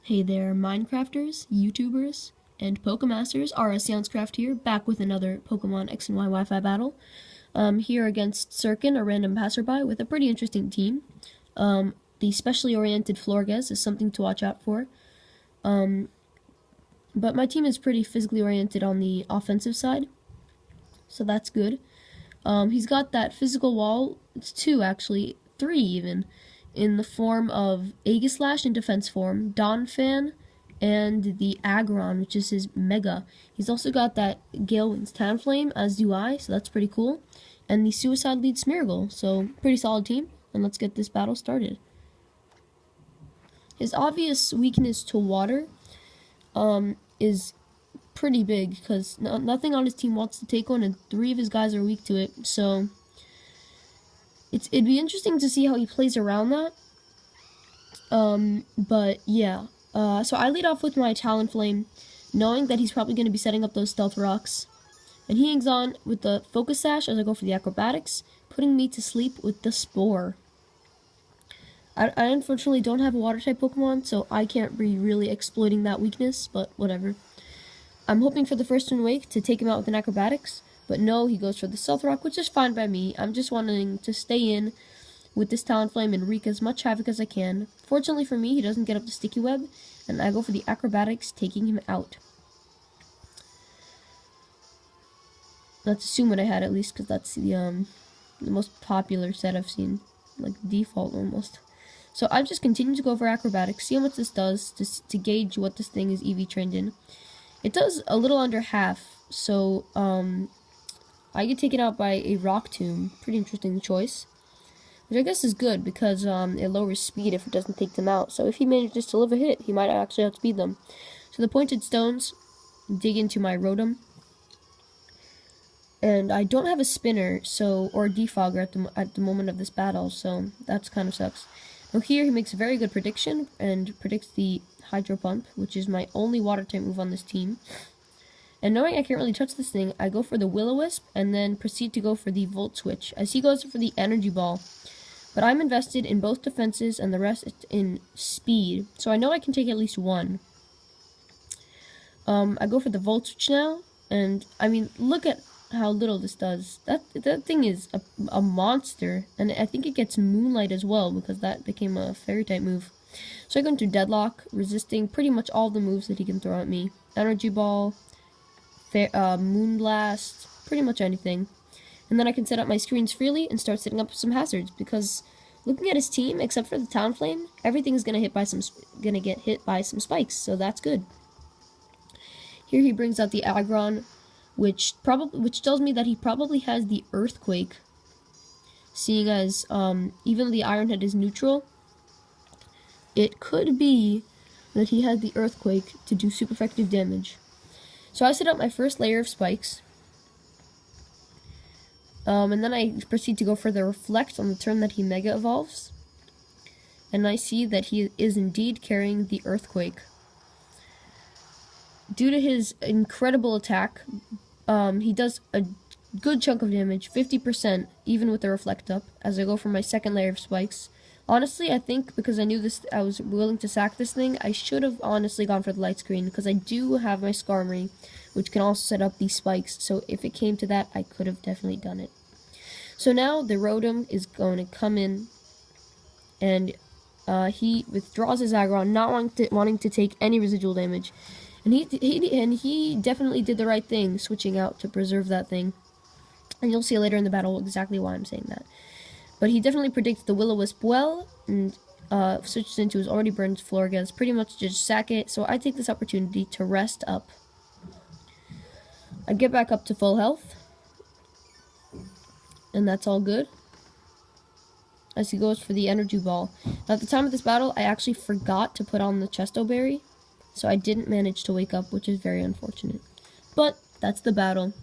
Hey there, Minecrafters, YouTubers, and Pokemasters. Vs.Serken here, back with another Pokemon X and Y Wi-Fi battle. Here against Serken, a random passerby, with a pretty interesting team. The specially oriented Florges is something to watch out for. But my team is pretty physically oriented on the offensive side, so that's good. He's got that physical wall, it's two actually, three even, in the form of Aegislash in defense form, Donphan, and the Aggron, which is his Mega. He's also got that Gale Wings Talonflame, as do I, so that's pretty cool. And the Suicide Lead Smeargle, so pretty solid team, and let's get this battle started. His obvious weakness to water is pretty big, because nothing on his team wants to take one, and 3 of his guys are weak to it, so it'd be interesting to see how he plays around that. But yeah, so I lead off with my Talonflame, knowing that he's probably going to be setting up those Stealth Rocks, and he hangs on with the Focus Sash as I go for the Acrobatics, putting me to sleep with the Spore. I unfortunately don't have a Water-type Pokemon, so I can't be really exploiting that weakness, but whatever. I'm hoping for the first Wind Wake to take him out with an Acrobatics, but no, he goes for the Stealth Rock, which is fine by me. I'm just wanting to stay in with this Talonflame and wreak as much havoc as I can. Fortunately for me, he doesn't get up the Sticky Web, and I go for the Acrobatics, taking him out. Let's assume what I had, at least, because that's the most popular set I've seen, like default almost. So I've just continued to go for Acrobatics, see how much this does, to gauge what this thing is EV trained in. It does a little under half, so I get taken out by a Rock Tomb. Pretty interesting choice, which I guess is good because it lowers speed if it doesn't take them out. So if he manages to live a hit, he might actually outspeed them. So the Pointed Stones dig into my Rotom, and I don't have a Spinner, or a Defogger at the moment of this battle, so that's kind of sucks. Now here he makes a very good prediction and predicts the Hydro Pump, which is my only Water-type move on this team. And knowing I can't really touch this thing, I go for the Will-O-Wisp and then proceed to go for the Volt Switch, as he goes for the Energy Ball. But I'm invested in both defenses and the rest in speed, so I know I can take at least one. I go for the Volt Switch now, and I mean, look at how little this does. That thing is a monster, and I think it gets Moonlight as well, because that became a Fairy-type move. So I go into Deadlock, resisting pretty much all the moves that he can throw at me. Energy Ball, Moonblast, pretty much anything. And then I can set up my screens freely and start setting up some hazards, because looking at his team, except for the Talonflame, everything's gonna get hit by some spikes, so that's good. Here he brings out the Aggron, which tells me that he probably has the Earthquake, seeing as even though the Iron Head is neutral, it could be that he has the Earthquake to do super effective damage. So I set up my first layer of spikes, and then I proceed to go for the Reflect on the turn that he Mega Evolves, and I see that he is indeed carrying the Earthquake. Due to his incredible attack, he does a good chunk of damage, 50%, even with the Reflect up, as I go for my second layer of spikes. Honestly, I think because I knew I was willing to sack this thing, I should have honestly gone for the Light Screen, because I do have my Skarmory, which can also set up these spikes, so if it came to that, I could have definitely done it. So now the Rotom is going to come in, and he withdraws his Aggron, not wanting to take any residual damage. And he definitely did the right thing, switching out to preserve that thing. And you'll see later in the battle exactly why I'm saying that. But he definitely predicts the Will-O-Wisp well, and switches into his already burned Florges, pretty much just sack it. So I take this opportunity to rest up. I get back up to full health, and that's all good, as he goes for the Energy Ball. Now at the time of this battle, I actually forgot to put on the Chesto Berry, so I didn't manage to wake up, which is very unfortunate. But that's the battle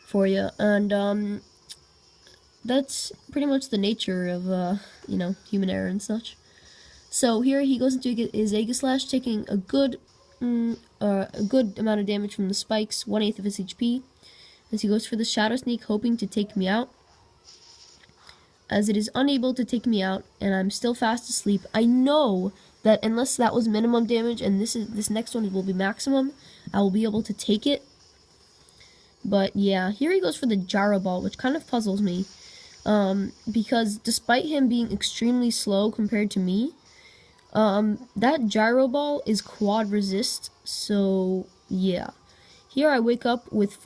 for you, and that's pretty much the nature of human error and such. So here he goes into his Aegislash, taking a good amount of damage from the spikes, 1/8 of his HP, as he goes for the Shadow Sneak, hoping to take me out. As it is unable to take me out, and I'm still fast asleep, I know that unless that was minimum damage and this next one will be maximum, I will be able to take it. But yeah, here he goes for the gyro ball, which kind of puzzles me. Because despite him being extremely slow compared to me, that gyro ball is quad resist, so yeah. Here I wake up with have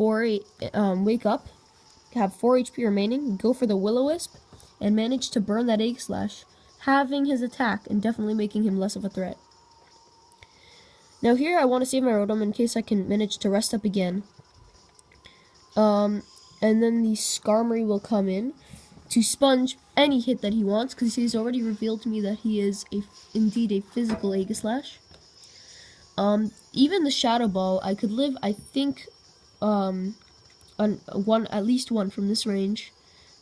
4 HP remaining, go for the Will-O-Wisp, and manage to burn that Egg Slash, having his attack and definitely making him less of a threat. Now here I want to save my Rotom in case I can manage to rest up again. And then the Skarmory will come in to sponge any hit that he wants, because he's already revealed to me that he is indeed a physical Aegislash. Even the Shadow Ball, I could live, I think, on at least one from this range.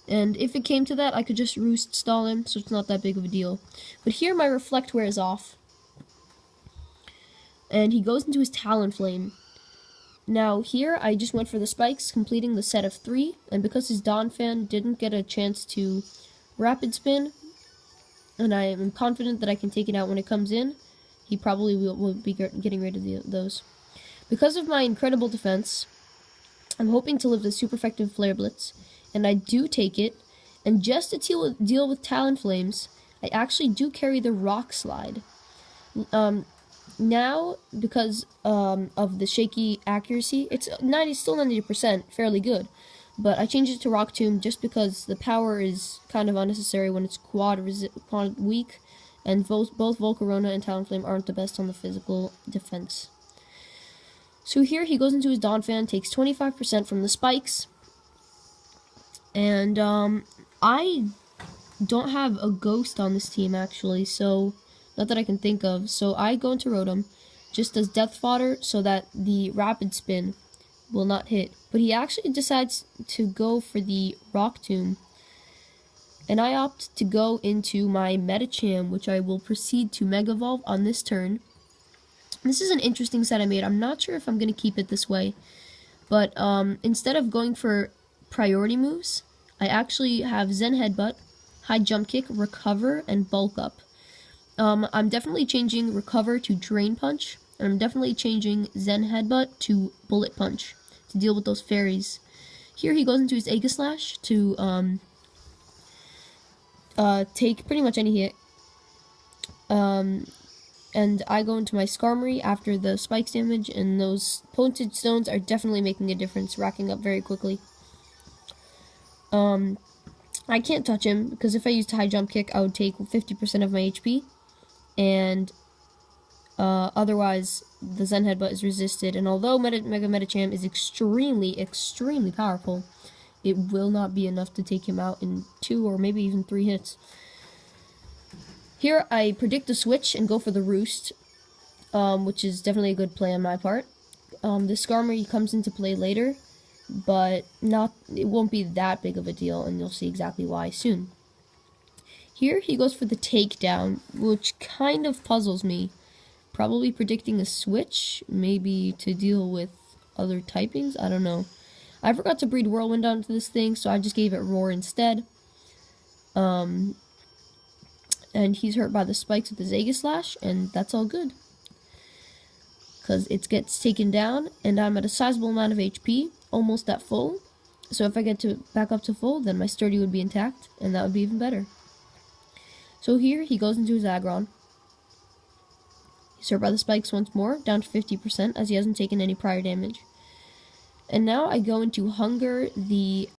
And if it came to that, I could just Roost stall him, so it's not that big of a deal. But here my Reflect wears off. And he goes into his Talonflame. Now here I just went for the spikes, completing the set of 3, and because his Donphan didn't get a chance to Rapid Spin, and I am confident that I can take it out when it comes in, he probably will be getting rid of those. Because of my incredible defense, I'm hoping to live the super effective Flare Blitz, and I do take it, and just to deal with Talonflames, I actually do carry the Rock Slide. Now, because of the shaky accuracy, it's still 90%, fairly good. But I changed it to Rock Tomb just because the power is kind of unnecessary when it's quad weak, and both Volcarona and Talonflame aren't the best on the physical defense. So here he goes into his Donphan, takes 25% from the spikes, and I don't have a Ghost on this team actually, so not that I can think of. So I go into Rotom just as Death Fodder so that the Rapid Spin will not hit. But he actually decides to go for the Rock Tomb. And I opt to go into my Medicham, which I will proceed to Mega Evolve on this turn. This is an interesting set I made. I'm not sure if I'm going to keep it this way. But instead of going for priority moves, I actually have Zen Headbutt, High Jump Kick, Recover, and Bulk Up. I'm definitely changing Recover to Drain Punch, and I'm definitely changing Zen Headbutt to Bullet Punch to deal with those fairies. Here he goes into his Aegislash to take pretty much any hit. And I go into my Skarmory after the spikes damage, and those Pointed Stones are definitely making a difference, racking up very quickly. I can't touch him, because if I used High Jump Kick, I would take 50% of my HP. And otherwise, the Zen Headbutt is resisted. And although Mega Medicham is extremely, extremely powerful, it will not be enough to take him out in 2 or maybe even 3 hits. Here, I predict a switch and go for the Roost, which is definitely a good play on my part. The Skarmory comes into play later, but it won't be that big of a deal, and you'll see exactly why soon. Here he goes for the Takedown, which kind of puzzles me. Probably predicting a switch, maybe to deal with other typings, I don't know. I forgot to breed Whirlwind onto this thing, so I just gave it Roar instead. And he's hurt by the spikes with his Aegislash, and that's all good. Because it gets taken down, and I'm at a sizable amount of HP, almost at full. So if I get back up to full, then my Sturdy would be intact, and that would be even better. So here, he goes into his Aggron. He's hurt by the spikes once more, down to 50%, as he hasn't taken any prior damage. And now I go into Hunger the